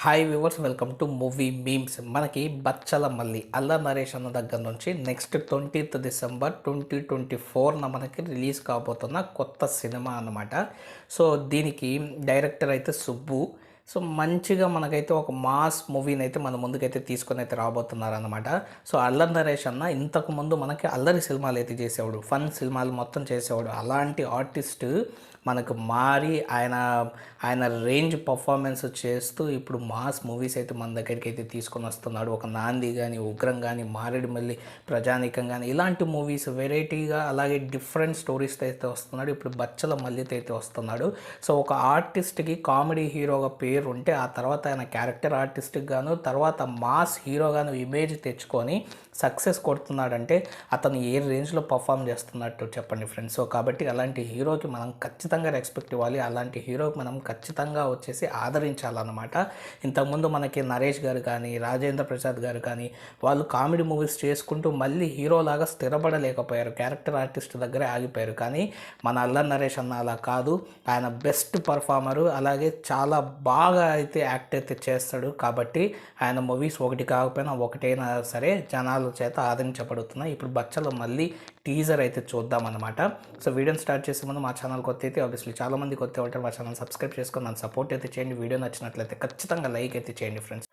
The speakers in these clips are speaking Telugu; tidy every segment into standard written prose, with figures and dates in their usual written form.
Hi viewers, welcome to movie memes. మనకి బచ్చల మల్లి అల్లా నరేష్ అన్న దగ్గర నుంచి నెక్స్ట్ 20th December 2024న మనకి రిలీజ్ కాబోతున్న కొత్త సినిమా అన్నమాట. సో దీనికి డైరెక్టర్ అయితే సుబ్బు. సో మంచిగా మనకైతే ఒక మాస్ మూవీని అయితే మన ముందుకైతే తీసుకొని అయితే రాబోతున్నారనమాట. సో అల్లరి నరేష్ అన్న ఇంతకుముందు మనకి అల్లరి సినిమాలు అయితే చేసేవాడు, ఫన్ సినిమాలు మొత్తం చేసేవాడు. అలాంటి ఆర్టిస్ట్ మనకు మారి ఆయన రేంజ్ పర్ఫార్మెన్స్ చేస్తూ ఇప్పుడు మాస్ మూవీస్ అయితే మన దగ్గరికి అయితే తీసుకొని వస్తున్నాడు. ఒక నాంది కానీ, ఉగ్రం కానీ, మారేడుమల్లి, ప్రజానీకం కానీ ఇలాంటి మూవీస్ వెరైటీగా అలాగే డిఫరెంట్ స్టోరీస్తో అయితే వస్తున్నాడు. ఇప్పుడు బచ్చల మల్లితో అయితే వస్తున్నాడు. సో ఒక ఆర్టిస్ట్కి కామెడీ హీరోగా పేరు ఉంటే ఆ తర్వాత ఆయన క్యారెక్టర్ ఆర్టిస్ట్కి గాను, తర్వాత మాస్ హీరోగాను ఇమేజ్ తెచ్చుకొని సక్సెస్ కొడుతున్నాడంటే అతను ఏ రేంజ్లో పర్ఫామ్ చేస్తున్నట్టు చెప్పండి ఫ్రెండ్స్. సో కాబట్టి అలాంటి హీరోకి మనం ఖచ్చితంగా రెస్పెక్ట్ ఇవ్వాలి. అలాంటి హీరోకి మనం ఖచ్చితంగా వచ్చేసి ఆదరించాలన్నమాట. ఇంతకుముందు మనకి నరేష్ గారు కానీ, రాజేంద్ర ప్రసాద్ గారు కానీ వాళ్ళు కామెడీ మూవీస్ చేసుకుంటూ మళ్ళీ హీరోలాగా స్థిరపడలేకపోయారు, క్యారెక్టర్ ఆర్టిస్ట్ దగ్గరే ఆగిపోయారు. కానీ మన అల్లరి నరేష్ అన్న అలా కాదు. ఆయన బెస్ట్ పర్ఫార్మరు, అలాగే చాలా బాగా అయితే యాక్ట్ అయితే చేస్తాడు. కాబట్టి ఆయన మూవీస్ ఒకటి కాకపోయినా ఒకటైనా సరే జనాల చేత ఆదరించబడుతున్నాయి. ఇప్పుడు బచ్చలో మళ్ళీ టీజర్ అయితే చూద్దామన్నమాట. సో వీడియోని స్టార్ట్ చేసే ముందు మా ఛానల్ కొత్త అయితే ఆబ్వియస్లీ చాలామంది కొత్త ఉంటారు, మా ఛానల్ సబ్స్క్రైబ్ చేసుకొని నన్ను సపోర్ట్ అయితే చేయండి. వీడియో నచ్చినట్లయితే ఖచ్చితంగా లైక్ అయితే చేయండి ఫ్రెండ్స్.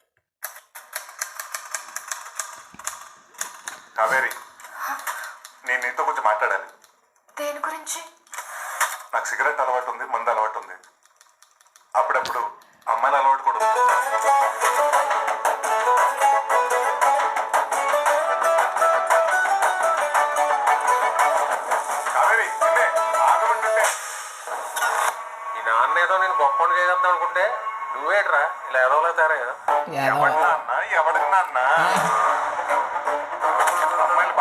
కావేరి, నేను నీతో కొంచెం మాట్లాడాలి. దేని గురించి? నాకు సిగరెట్ అలవాటు ఉంది, మందు అలవాటు ఉంది, అప్పుడప్పుడు అమ్మాయిల అలవాటు కూడా ఉంది. కావేరి, నిన్నే ఆగమంటుంటే. ఈ నాన్న ఏదో నేను గొప్ప చేద్దాం అనుకుంటే నువ్వేట్రా ఇలా ఎదవలో తయారయ్యా? ఎవడి నాన్న, ఎవడికి నాన్న? అమ్మాయిలు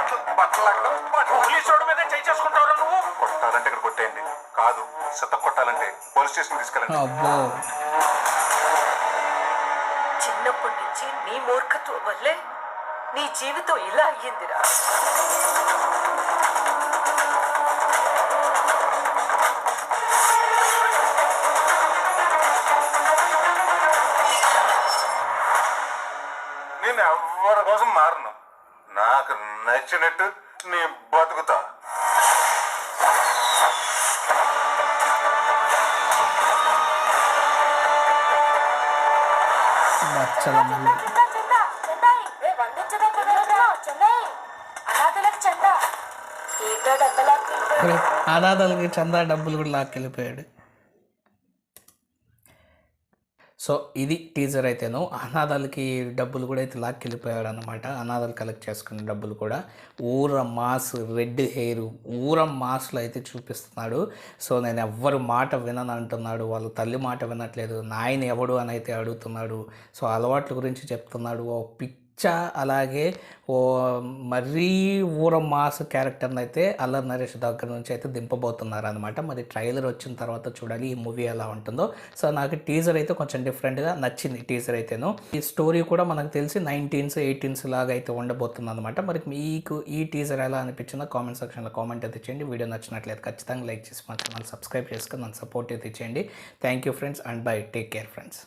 పోలీసు మీద చేయి చేసుకుంటావురా నువ్వు? కొట్టాలంటే ఇక్కడ కొట్టేయండి, కాదు చెత్త కొట్టాలంటే పోలీస్ స్టేషన్ తీసుకెళ్ళండి. చిన్నప్పటి నుంచి నీ మూర్ఖత్వం వల్లే నీ జీవితం ఇలా అయ్యిందిరా. నేను ఎవరి కోసం మారను, నాకు నచ్చినట్టు నీ బతుకుతా. బచ్చల మల్లి అనాథలకి చందా డబ్బులు కూడా లాక్కెళ్ళిపోయాడు. సో ఇది టీజర్ అయితేను అనాథాలకి డబ్బులు కూడా అయితే లాక్కెళ్ళిపోయాడు అనమాట. అనాథాలు కలెక్ట్ చేసుకునే డబ్బులు కూడా ఊర మాస్, రెడ్ హెయిర్, ఊర మాస్లో అయితే చూపిస్తున్నాడు. సో నేను ఎవ్వరు మాట వినను అంటున్నాడు, వాళ్ళ తల్లి మాట వినట్లేదు, నాయన ఎవడు అని అయితే అడుగుతున్నాడు. సో అలవాట్ల గురించి చెప్తున్నాడు. ఓ అలాగే ఓ మరీ ఊర మాస్ క్యారెక్టర్ని అయితే అల్లరి నరేష్ దగ్గర నుంచి అయితే దింపబోతున్నారు అనమాట. మరి ట్రైలర్ వచ్చిన తర్వాత చూడాలి ఈ మూవీ ఎలా ఉంటుందో. సో నాకు టీజర్ అయితే కొంచెం డిఫరెంట్గా నచ్చింది. టీజర్ అయితేను ఈ స్టోరీ కూడా మనకు తెలిసి 19s 18s లాగా అయితే ఉండబోతుంది అనమాట. మరి మీకు ఈ టీజర్ ఎలా అనిపించిందో కామెంట్ సెక్షన్లో కామెంట్ అయితే చేయండి. వీడియో నచ్చినట్లయితే ఖచ్చితంగా లైక్ చేసి మా ఛానల్ సబ్స్క్రైబ్ చేసుకొని నన్ను సపోర్ట్ అయితే చేయండి. Thank you friends and by, take care friends.